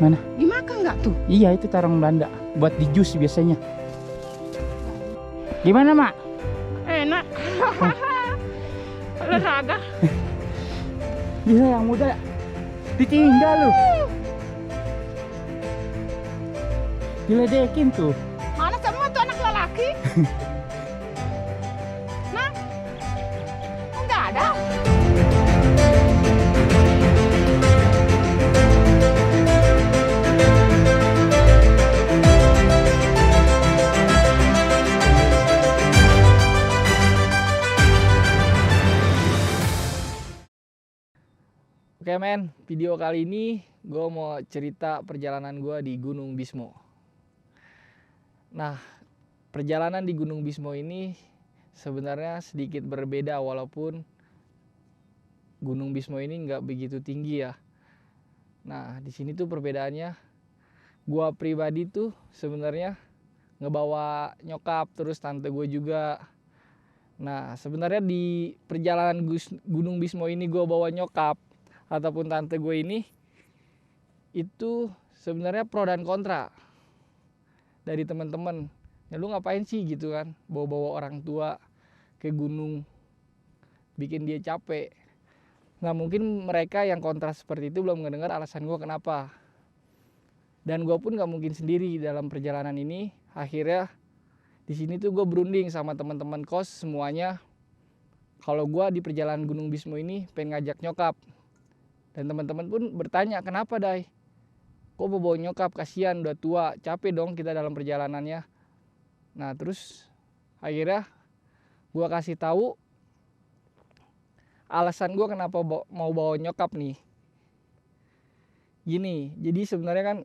Mana? Dimakan nggak tuh? Iya, itu tarung Belanda. Buat di jus biasanya. Gimana, Mak? Enak. Olahraga. Bisa yang muda ditinggal lu. Diledekin tuh. Mana semua tuh anak lelaki? Nah, nggak ada. Oke men, video kali ini gue mau cerita perjalanan gue di Gunung Bismo. Nah, perjalanan di Gunung Bismo ini sebenarnya sedikit berbeda walaupun Gunung Bismo ini nggak begitu tinggi ya. Nah, di sini tuh perbedaannya, gue pribadi tuh sebenarnya ngebawa nyokap terus tante gue juga. Nah, sebenarnya di perjalanan Gunung Bismo ini gue bawa nyokap ataupun tante gue ini itu sebenarnya pro dan kontra dari teman-teman. Ya lu ngapain sih gitu kan, bawa-bawa orang tua ke gunung, bikin dia capek. Nah mungkin mereka yang kontra seperti itu belum mendengar alasan gue kenapa. Dan gue pun gak mungkin sendiri dalam perjalanan ini. Akhirnya di sini tuh gue berunding sama teman-teman kos semuanya. Kalau gue di perjalanan Gunung Bismo ini pengen ngajak nyokap. Dan teman-teman pun bertanya, kenapa Dai? Kok bawa nyokap, kasihan udah tua, capek dong kita dalam perjalanannya. Nah terus akhirnya gue kasih tahu alasan gue kenapa mau bawa nyokap nih. Gini, jadi sebenarnya kan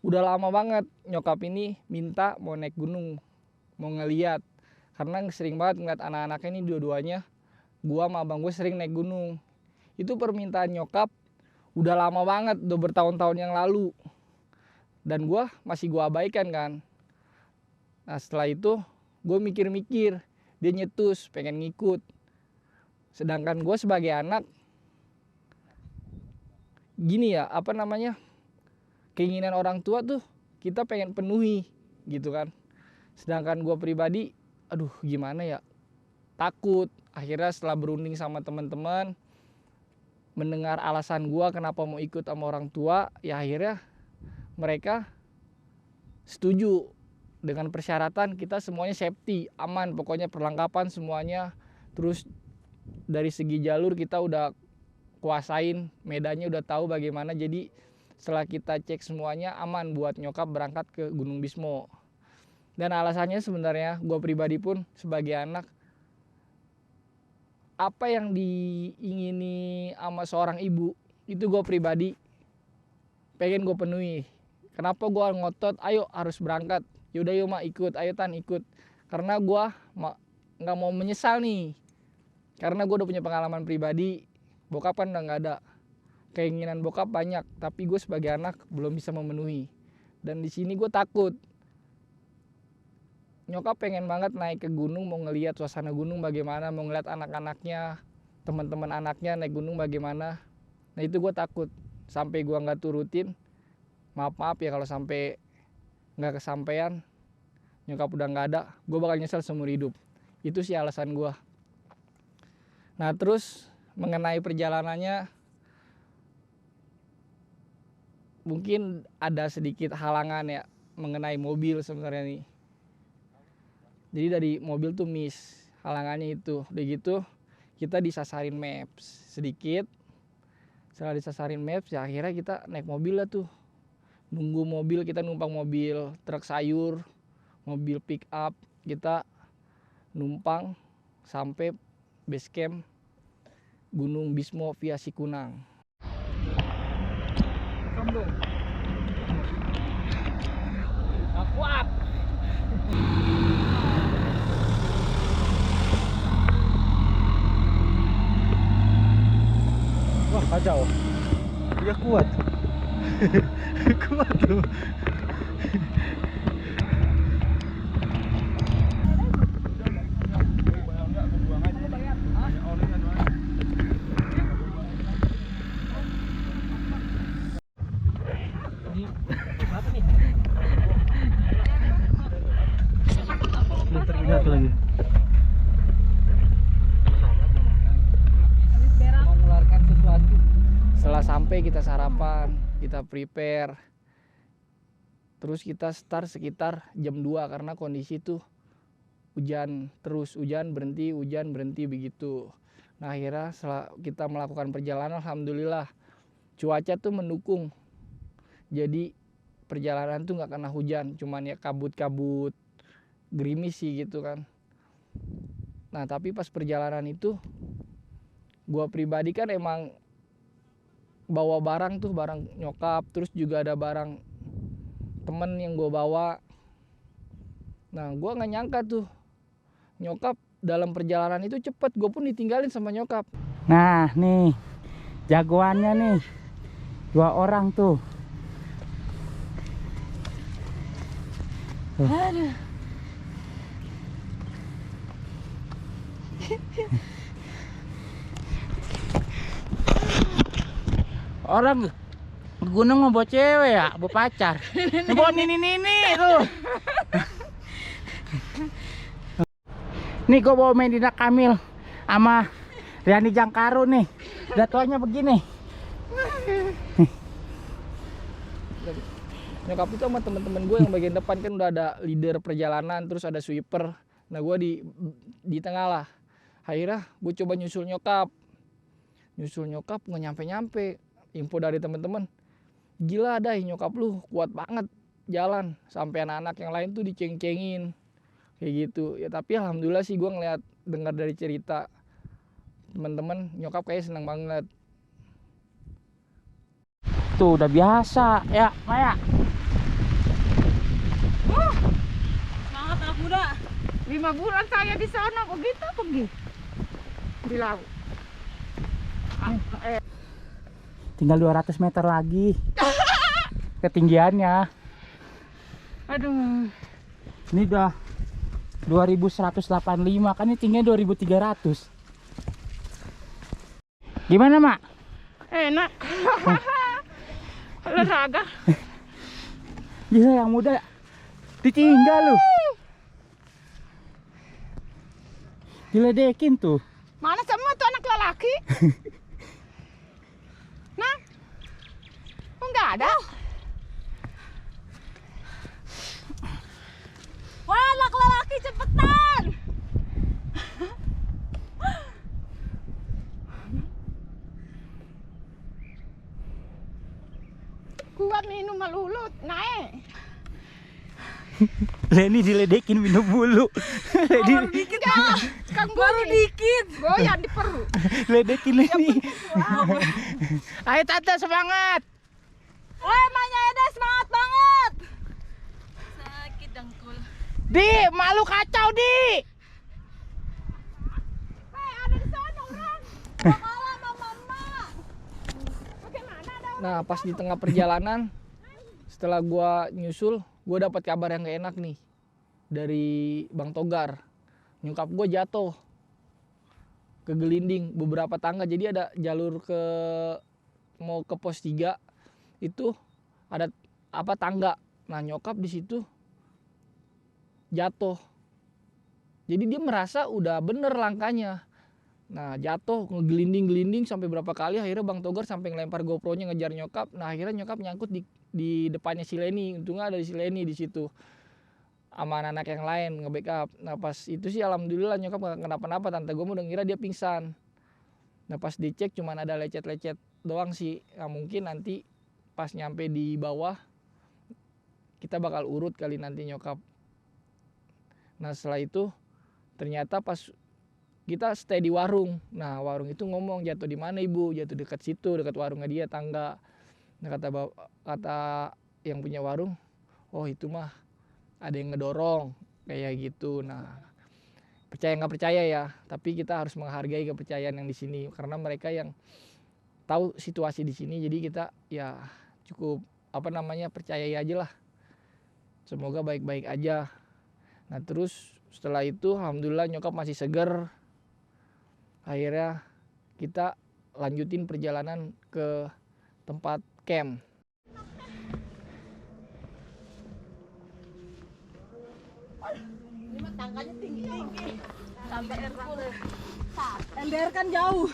udah lama banget nyokap ini minta mau naik gunung, mau ngeliat. Karena sering banget ngeliat anak-anaknya ini dua-duanya, gue sama abang gue sering naik gunung. Itu permintaan nyokap udah lama banget, udah bertahun-tahun yang lalu. Dan gue masih gue abaikan kan. Nah setelah itu gue mikir-mikir, dia nyetus pengen ngikut. Sedangkan gue sebagai anak, gini ya, apa namanya, keinginan orang tua tuh kita pengen penuhi gitu kan. Sedangkan gue pribadi, aduh gimana ya, takut. Akhirnya setelah berunding sama teman-teman, mendengar alasan gue kenapa mau ikut sama orang tua, ya akhirnya mereka setuju dengan persyaratan kita semuanya safety, aman, pokoknya perlengkapan semuanya. Terus dari segi jalur kita udah kuasain, medannya udah tahu bagaimana, jadi setelah kita cek semuanya aman buat nyokap berangkat ke Gunung Bismo. Dan alasannya sebenarnya gue pribadi pun sebagai anak, apa yang diingini sama seorang ibu itu gue pribadi pengen gue penuhi. Kenapa gue ngotot ayo harus berangkat, yaudah yuk mak ikut, ayo Tan ikut. Karena gue gak mau menyesal nih, karena gue udah punya pengalaman pribadi. Bokap kan udah gak ada, keinginan bokap banyak, tapi gue sebagai anak belum bisa memenuhi. Dan di sini gue takut. Nyokap pengen banget naik ke gunung, mau ngeliat suasana gunung bagaimana, mau ngeliat anak-anaknya, teman-teman anaknya naik gunung bagaimana. Nah itu gue takut, sampai gue nggak turutin, maaf ya kalau sampai nggak kesampaian, nyokap udah nggak ada, gue bakal nyesel seumur hidup. Itu sih alasan gue. Nah terus mengenai perjalanannya, mungkin ada sedikit halangan ya mengenai mobil sebenarnya nih. Jadi dari mobil tuh miss, halangannya itu. Udah gitu kita disasarin maps sedikit. Setelah disasarin maps ya akhirnya kita naik mobil lah tuh. Nunggu mobil, kita numpang mobil truk sayur, mobil pick up. Kita numpang sampai base camp Gunung Bismo via Sikunang. Gak kuat. Wah kacau, dia kuat. Kuat tuh. Setelah sampai kita sarapan, kita prepare. Terus kita start sekitar jam 2 karena kondisi tuh hujan terus, hujan berhenti begitu. Nah akhirnya setelah kita melakukan perjalanan, alhamdulillah cuaca tuh mendukung. Jadi perjalanan tuh nggak kena hujan, cuman ya kabut-kabut, gerimis sih gitu kan. Nah tapi pas perjalanan itu, gua pribadi kan emang bawa barang tuh, barang nyokap, terus juga ada barang temen yang gua bawa. Nah gua nggak nyangka tuh nyokap dalam perjalanan itu cepet, gue pun ditinggalin sama nyokap. Nah nih jagoannya nih, 2 orang tuh. Aduh. Orang gunung mau bawa cewek ya, bawa pacar. Bawa nini tuh. Nih gue bawa Medina Kamil sama Riani Jangkaro nih. Datuannya begini. Nyokap itu sama temen-temen gue yang bagian depan kan udah ada leader perjalanan, terus ada sweeper. Nah gue di tengah lah. Akhirnya gue coba nyusul nyokap nggak nyampe. Info dari temen-temen, gila dah nyokap lu kuat banget jalan, sampai anak-anak yang lain tuh diceng-cengin kayak gitu ya. Tapi alhamdulillah sih gue dengar dari cerita teman-teman, nyokap kayak seneng banget. Tuh udah biasa ya Maya. Semangat anak muda. 5 bulan saya di sana begitu pergi di laut. Tinggal 200 meter lagi ketinggiannya. Aduh. Ini udah 2185, kan ini tingginya 2300. Gimana Mak? Enak. Olahraga. Gila yang muda ditinggal lu. Diledekin tuh. Mana semua tuh anak lelaki? Nah, enggak ada. Wah, anak lelaki cepetan. Kuat minum melulut, naik. Leni diledekin minum mulu. Baru dikit ya, Kang baru dikit. Goyang di perut. Ledekin Leni. Ayo Tante semangat. Woi, Manya Eda semangat banget. Sakit dengkul. Di, malu kacau Di. Hei, ada di sana orang. Kalah sama mama. Bagaimana ada? Nah pas di tengah perjalanan, setelah gua nyusul, gue dapat kabar yang gak enak nih dari Bang Togar. Nyokap gue jatuh ke gelinding beberapa tangga. Jadi ada jalur mau ke pos 3 itu ada tangga. Nah nyokap di situ jatuh. Jadi dia merasa udah bener langkahnya. Nah jatuh ngegelinding sampai berapa kali. Akhirnya Bang Togar sampai ngelempar GoPro-nya ngejar nyokap. Nah akhirnya nyokap nyangkut di depannya si Leni. Untungnya ada si Leni di situ sama anak-anak yang lain nge-backup. Nah pas itu sih alhamdulillah nyokap gak kenapa-napa. Tante gue udah ngira dia pingsan. Nah pas dicek cuman ada lecet-lecet doang sih. Nah mungkin nanti pas nyampe di bawah kita bakal urut kali nanti nyokap. Nah setelah itu ternyata pas kita stay di warung. Nah warung itu ngomong, jatuh di mana ibu? Jatuh dekat situ, dekat warungnya dia, tangga. Nah kata yang punya warung, oh itu mah ada yang ngedorong kayak gitu. Nah percaya nggak percaya ya, tapi kita harus menghargai kepercayaan yang di sini karena mereka yang tahu situasi di sini. Jadi kita ya cukup percaya aja lah. Semoga baik-baik aja. Nah terus setelah itu alhamdulillah nyokap masih seger. Akhirnya kita lanjutin perjalanan ke tempat camp. Ini tangganya tinggi-tinggi. Sampai Hercules. LDR kan jauh.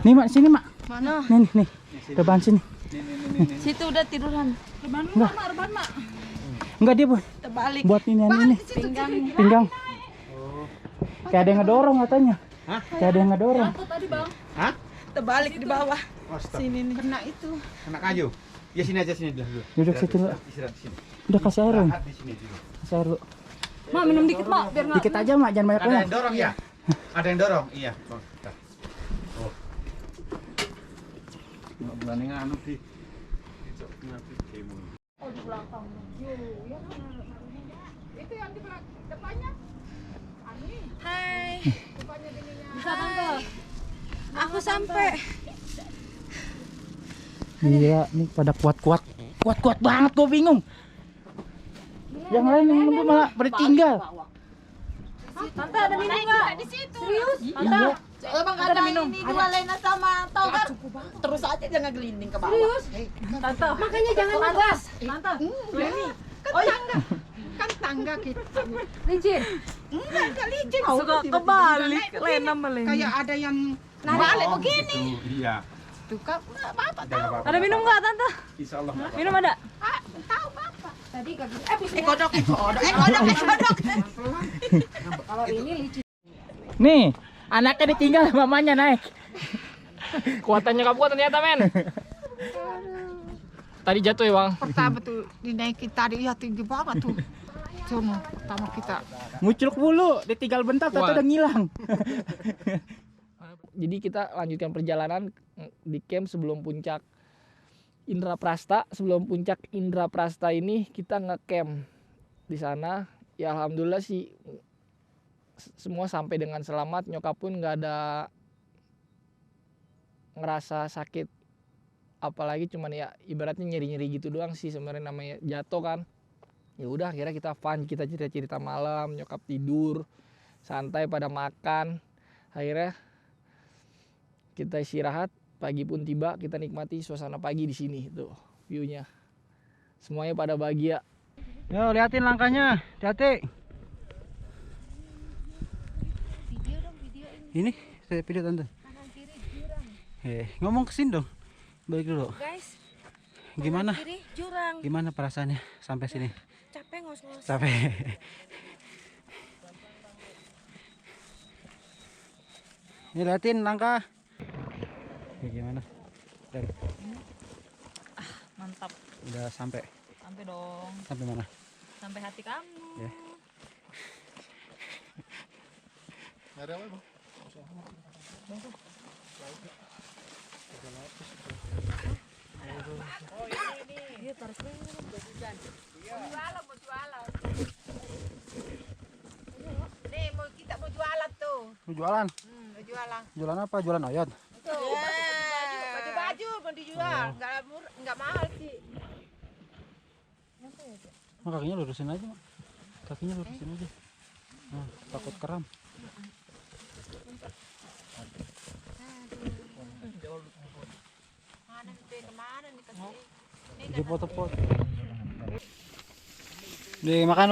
Nih mak, sini mak. Mana? Nih. Depan sini. Situ udah tiduran. Reban Enggak. mak, reban mak. Enggak dia Terbalik. buat ini. Pinggang. Pinggang. Kayak ada yang ngedorong katanya. Hah? Kayak ada yang ngedorong. Jatuh tadi bang. Hah? Terbalik di bawah. Astaga. Sini nih. Kena itu. Kena kayu. Ya sini aja sini dulu. Duduk situ dulu. Istirahat di sini. Udah kasih air dong. Istirahat di sini dulu. Kasih air dulu. Mak minum dikit mak biar nggak. Dikit aja mak, jangan banyak Ada banyak. yang dorong ya? Ada yang dorong? Iya. Oh, dah. Oh. Nggak berani nganu di. Oh di belakang. Itu yang di depannya. Ani. Hai. Depannya bininya. Bisa tante. Aku sampai. Gila, nih pada kuat-kuat. Kuat-kuat banget, gue bingung. Yang lain yang nunggu malah bertinggal. Tante ada minum nggak? Di situ. Serius? Iya. Emang ada minum. Ini dua Lena sama Togar. Terus aja jangan gelinding ke bawah. Serius? Tante. Makanya jangan atas. Tante. Leni. Kan tangga. Kan tangga kita. Licin. Enggak licin. Suka kebalik Lena meleng. Kayak ada yang balik begini. Iya. Tuh kan Bapak Jangan tahu. apa-apa. Ada minum nggak tante? Insya Allah. nggak Minum ada? Tahu Bapak. Tadi kagak gitu. Kodok. Kodok. Kalau ini licin. Nih, anaknya ditinggal mamanya naik. Kuatannya nyokap gua ternyata men. Tadi jatuh ya bang. Pertama tuh dinaikin tadi ya tinggi banget tuh. Sono pertama kita. Ngucluk mulu, ditinggal bentar Kuat. udah ngilang. Jadi kita lanjutkan perjalanan di camp sebelum puncak Indraprasta. Sebelum puncak Indraprasta ini kita nge-camp di sana. Ya alhamdulillah sih semua sampai dengan selamat. Nyokap pun nggak ada ngerasa sakit, apalagi cuman ya ibaratnya nyeri-nyeri gitu doang sih sebenarnya, namanya jatuh kan. Ya udah akhirnya kita fun, kita cerita-cerita malam, nyokap tidur santai pada makan. Akhirnya kita istirahat, pagi pun tiba, kita nikmati suasana pagi di sini tuh view-nya. Semuanya pada bahagia. Yo, liatin langkahnya, hati-hati. Ini saya video tante. Ngomong kesini dong. Balik dulu. Guys, Gimana? kiri jurang. Gimana perasaannya sampai sini? Capek ngos-ngos. Sampai. Ini liatin langkah. Oke, gimana? Dan Mantap. udah sampai. Sampai dong. Sampai mana? Sampai hati kamu. Ya. Nih kita mau jualan tuh. Mau jualan? Mau jualan. Jualan apa? Jualan oyot. Tuh, baju mau dijual. Enggak mahal sih. Nah, kakinya lurusin aja, Mak. Kakinya lurusin aja. Nah, takut kram. Mana nih kemana nih kasih? Di foto-foto. Nih, makan.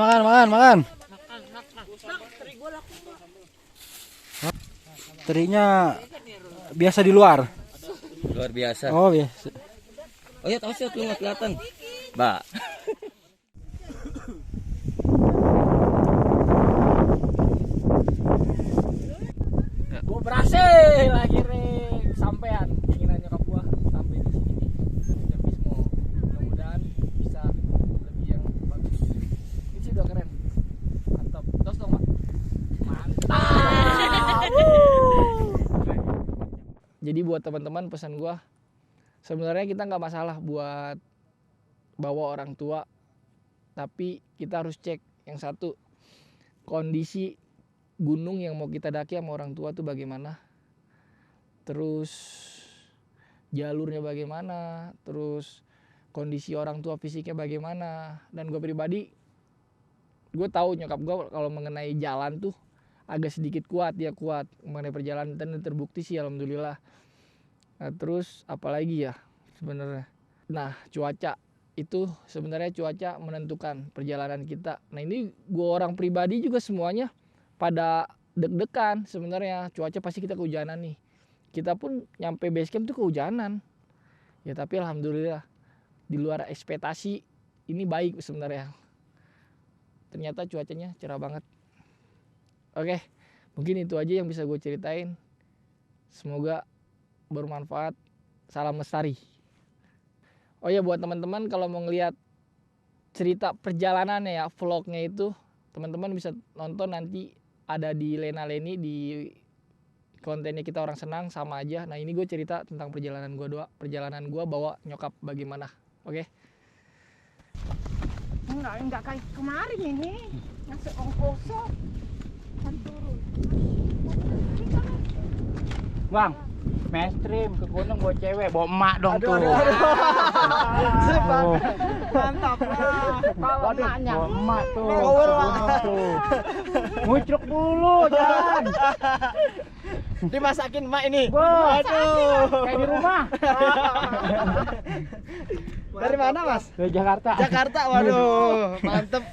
Terinya biasa di luar. Luar biasa. Oh, biasa. Oh ya tahu sih lu nggak kelihatan. Mbak. Gua berhasil akhirnya sampean keinginan nyokap gua sampai di sini nih. Puncak Bismo. Mudah-mudahan bisa lebih yang bagus. Ini sih udah keren. Mantap. Tos dong, Mak. Mantap. Jadi buat teman-teman pesan gua, sebenarnya kita nggak masalah buat bawa orang tua, tapi kita harus cek yang satu, kondisi gunung yang mau kita daki sama orang tua tuh bagaimana, terus jalurnya bagaimana, terus kondisi orang tua fisiknya bagaimana. Dan gue pribadi, gue tahu nyokap gue kalau mengenai jalan tuh agak sedikit kuat, dia kuat mengenai perjalanan dan terbukti sih alhamdulillah. Nah, terus apalagi ya sebenarnya, nah cuaca itu sebenarnya cuaca menentukan perjalanan kita. Nah ini gue orang pribadi juga semuanya pada deg-degan sebenarnya, cuaca pasti kita kehujanan nih. Kita pun nyampe base camp tuh kehujanan. Ya tapi alhamdulillah di luar ekspektasi ini baik sebenarnya. Ternyata cuacanya cerah banget. Oke, mungkin itu aja yang bisa gue ceritain. Semoga bermanfaat. Salam lestari. Oh ya, buat teman-teman kalau mau ngeliat cerita perjalanannya ya, vlognya itu, teman-teman bisa nonton nanti ada di Lena Leni di kontennya Kita Orang Senang, sama aja. Nah ini gue cerita tentang perjalanan gue bawa nyokap bagaimana. Oke? Enggak kayak kemarin ini. Ngasih ongkosnya kan turun. Bang, mainstream ke gunung bawa cewek, bawa emak dong tuh. Mantap lah. Bawa emaknya. Bawa emak tuh. Ke gunung tuh. Ngucruk dulu, jangan. Dimasakin emak ini. Waduh, kayak di rumah. Dari mana, Mas? Dari Jakarta. Jakarta. Waduh, mantep.